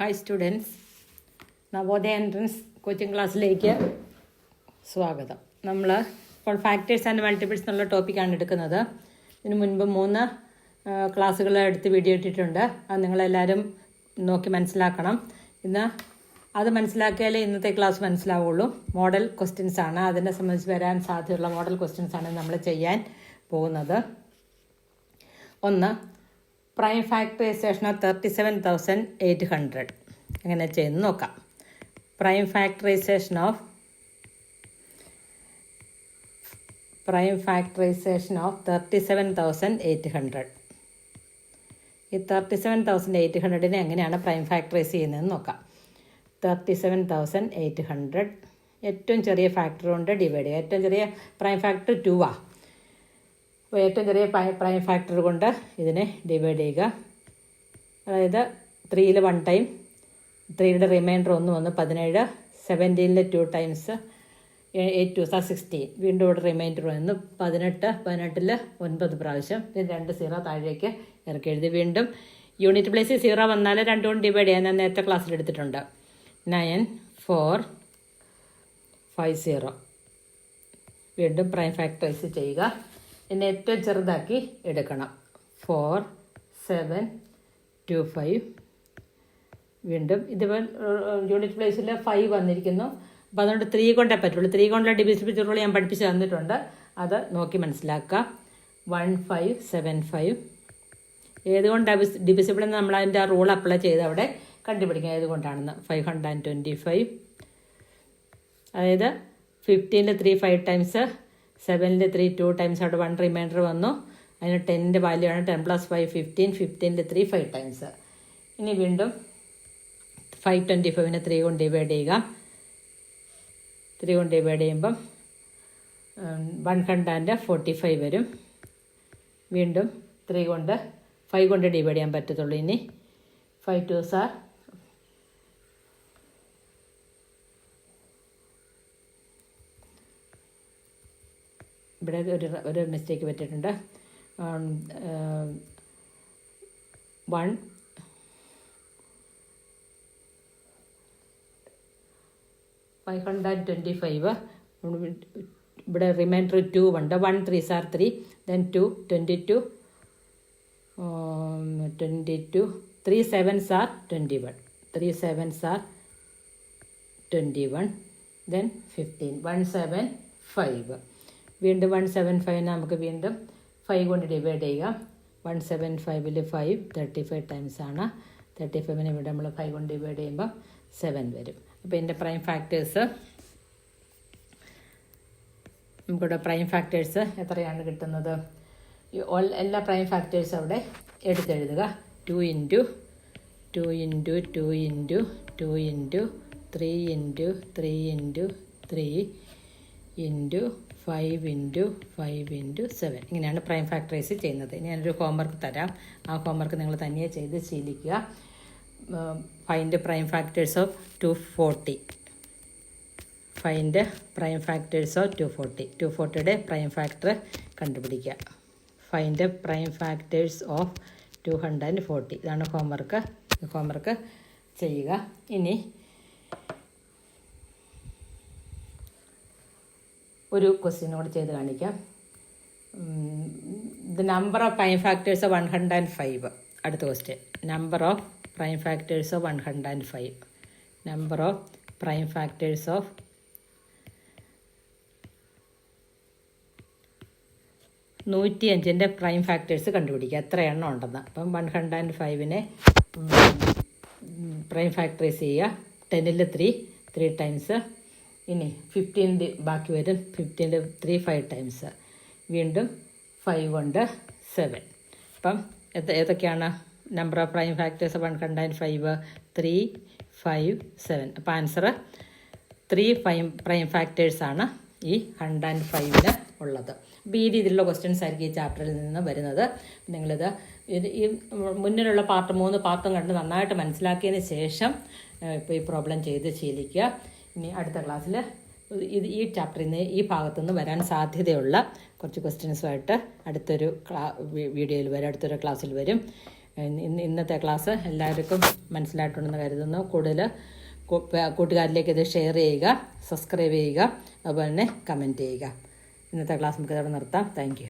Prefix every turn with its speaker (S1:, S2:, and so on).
S1: Hi students, Navodaya entrance coaching ക്ലാസ്സിലേക്ക് സ്വാഗതം. നമ്മൾ ഇപ്പോൾ ഫാക്ടേഴ്സ് ആൻഡ് മൾട്ടിപ്പിൾസ് എന്നുള്ള ടോപ്പിക്കാണ് എടുക്കുന്നത്. ഇതിനു മുൻപ് 3 ക്ലാസ്സുകൾ എടുത്ത് വീഡിയോ ഇട്ടിട്ടുണ്ട്. അത് നിങ്ങളെല്ലാവരും നോക്കി മനസ്സിലാക്കണം. ഇന്ന് അത് മനസ്സിലാക്കിയാലേ ഇന്നത്തെ ക്ലാസ് മനസ്സിലാവുള്ളൂ. മോഡൽ ക്വസ്റ്റ്യൻസ് ആണ്, അതിനെ സംബന്ധിച്ച് വരാൻ സാധ്യതയുള്ള മോഡൽ ക്വസ്റ്റ്യൻസ് ആണ് നമ്മൾ ചെയ്യാൻ പോകുന്നത്. 1. പ്രൈം ഫാക്ടറൈസേഷൻ ഓഫ് 37,800 എങ്ങനെ ചെയ്യുന്നു നോക്കാം. Prime factorisation of 37,800. ഈ 37,800നെ എങ്ങനെയാണ് പ്രൈം ഫാക്ടറൈസ് ചെയ്യുന്നതെന്ന് നോക്കാം. 37,800 ഏറ്റവും ചെറിയ ഫാക്ടർ കൊണ്ട് ഡിവൈഡ് ചെയ്യുക. ഏറ്റവും ചെറിയ പ്രൈം ഫാക്ടർ 2 ആണ്. അപ്പോൾ ഏറ്റവും ചെറിയ പ്രൈം ഫാക്ടർ കൊണ്ട് ഇതിനെ ഡിവൈഡ് ചെയ്യുക. അതായത് 3ൽ 1 ടൈം, 3യുടെ റിമൈൻഡർ 1 17, 17ൽ 2 ടൈംസ് 8 2 16. വീണ്ടും ഇവിടെ റിമൈൻഡർ 1 18, 18ൽ 9 പ്രാവശ്യം. ഇത് 2 0 താഴേക്ക് ഇറക്കി എഴുതി. വീണ്ടും യൂണിറ്റ് പ്ലേസിൽ 0 വന്നാൽ 2 കൊണ്ട് ഡിവൈഡ് ചെയ്യാൻ ഞാൻ നേരത്തെ ക്ലാസ്സിൽ എടുത്തിട്ടുണ്ട്. 9 4 5 0. വീണ്ടും പ്രൈം ഫാക്ടറൈസ് ചെയ്യുക. ഇതിനെ ഏറ്റവും ചെറുതാക്കി എടുക്കണം. 4 7 2 5. വീണ്ടും ഇതിപ്പോൾ യൂണിറ്റ് പ്ലേസിൽ 5 വന്നിരിക്കുന്നു. അപ്പോൾ അതുകൊണ്ട് 3 കൊണ്ടേ പറ്റുള്ളൂ. 3 കൊണ്ടുള്ള ഡിവിസിബിൾ റൂൾ ഞാൻ പഠിപ്പിച്ച് തന്നിട്ടുണ്ട്. അത് നോക്കി മനസ്സിലാക്കുക. 1 5 7 5. ഏതുകൊണ്ടാണ് ഡിവിസിബിൾ എന്ന് നമ്മൾ അതിൻ്റെ ആ റൂൾ അപ്ലൈ ചെയ്ത് അവിടെ കണ്ടുപിടിക്കുക ഏതുകൊണ്ടാണെന്ന്. 525. അതായത് 15ൽ 3 5 ടൈംസ്, 7ൽ 3 2 ടൈംസ്, അവിടെ 1 റിമൈൻഡർ വന്നു. അതിന് 10ൻ്റെ വാല്യൂ ആണ് 10 + 5 15. 15ൽ 3 5 ടൈംസ്. ഇനി വീണ്ടും 525നെ 3 കൊണ്ട് ഡിവൈഡ് ചെയ്യുക. 3 കൊണ്ട് ഡിവൈഡ് ചെയ്യുമ്പം 145 വരും. വീണ്ടും 5 കൊണ്ട് ഡിവൈഡ് ചെയ്യാൻ പറ്റത്തുള്ളൂ. ഇനി 5 2s are ഇവിടെ ഒരു മിസ്റ്റേക്ക് പറ്റിയിട്ടുണ്ട്. 1 525. ഇവിടെ റിമൈൻഡർ 2 ഉണ്ട്. 1 3s are 3, then 2 22, 3 7s are 21, 3 7s are 21, then 15. 175. വീണ്ടും 175 നമുക്ക് വീണ്ടും 5 കൊണ്ട് ഡിവൈഡ് ചെയ്യുക. 175ൽ 5 35 ടൈംസ് ആണ്. 35നെ ഇവിടെ നമ്മൾ 5 കൊണ്ട് ഡിവൈഡ് ചെയ്യുമ്പോൾ 7 വരും. അപ്പോൾ ഇതിൻ്റെ പ്രൈം ഫാക്ടേഴ്സ് നമുക്കിവിടെ പ്രൈം ഫാക്ടേഴ്സ് എത്രയാണ് കിട്ടുന്നത്? എല്ലാ പ്രൈം ഫാക്ടേഴ്സും അവിടെ എടുത്തെഴുതുക. 2 × 2 × 2 × 2 × 3 × 3 × 3 × 5 × 5 × 7. ഇങ്ങനെയാണ് പ്രൈം ഫാക്ടറൈസ് ചെയ്യുന്നത്. ഞാനൊരു ഹോംവർക്ക് തരാം. ആ ഹോംവർക്ക് നിങ്ങൾ തനിയെ ചെയ്ത് ശീലിക്കുക. Find prime factors of 240. Find prime factors of 240. 240യുടെ പ്രൈം ഫാക്ടർ കണ്ടുപിടിക്കുക. Find prime factors of 240. ഇതാണ് ഹോംവർക്ക് ചെയ്യുക. ഇനി ഒരു ക്വസ്റ്റ്യൻ കൂടെ ചെയ്ത് കാണിക്കാം. The number of prime factors of 105. അടുത്ത question. Number of prime factors of 105. Number of prime factors of 105ൻ്റെ പ്രൈം ഫാക്ടേഴ്സ് കണ്ടുപിടിക്കുക. എത്ര എണ്ണം ഉണ്ടെന്ന്. അപ്പം 105നെ പ്രൈം ഫാക്ടറൈസ് ചെയ്യുക. 10ൽ 3 ടൈംസ്. ഇനി 15 ബാക്കി വരും. 15ൽ 3 5 ടൈംസ്. വീണ്ടും 5 കൊണ്ട് 7. അപ്പം ഏതൊക്കെയാണ് നമ്പർ ഓഫ് പ്രൈം ഫാക്ടേഴ്സ് 105? 3 5 7. അപ്പോൾ ആൻസർ 3 പ്രൈം ഫാക്ടേഴ്സാണ് ഈ 105ന് ഉള്ളത്. അപ്പോൾ ഈ രീതിയിലുള്ള ക്വസ്റ്റ്യൻസ് ആയിരിക്കും ഈ ചാപ്റ്ററിൽ നിന്ന് വരുന്നത്. നിങ്ങളിത് ഈ മുന്നിലുള്ള 3 പാർട്ടും കണ്ട് നന്നായിട്ട് മനസ്സിലാക്കിയതിന് ശേഷം ഇപ്പോൾ ഈ പ്രോബ്ലം ചെയ്ത് ശീലിക്കുക. ഇനി അടുത്ത ക്ലാസ്സിൽ ഈ ചാപ്റ്ററിൽ നിന്ന് ഈ ഭാഗത്തുനിന്ന് വരാൻ സാധ്യതയുള്ള കുറച്ച് ക്വസ്റ്റ്യൻസുമായിട്ട് അടുത്തൊരു വീഡിയോയിൽ വരും, അടുത്തൊരു ക്ലാസ്സിൽ വരും. ഇന്നത്തെ ക്ലാസ് എല്ലാവർക്കും മനസ്സിലായിട്ടുണ്ടെന്ന് കരുതുന്നു. കൂടുതൽ കൂട്ടുകാരിലേക്ക് ഇത് ഷെയർ ചെയ്യുക, സബ്സ്ക്രൈബ് ചെയ്യുക, അതുപോലെ തന്നെ കമൻറ്റ് ചെയ്യുക. ഇന്നത്തെ ക്ലാസ് നമുക്ക് ഇവിടെ നിർത്താം. Thank you.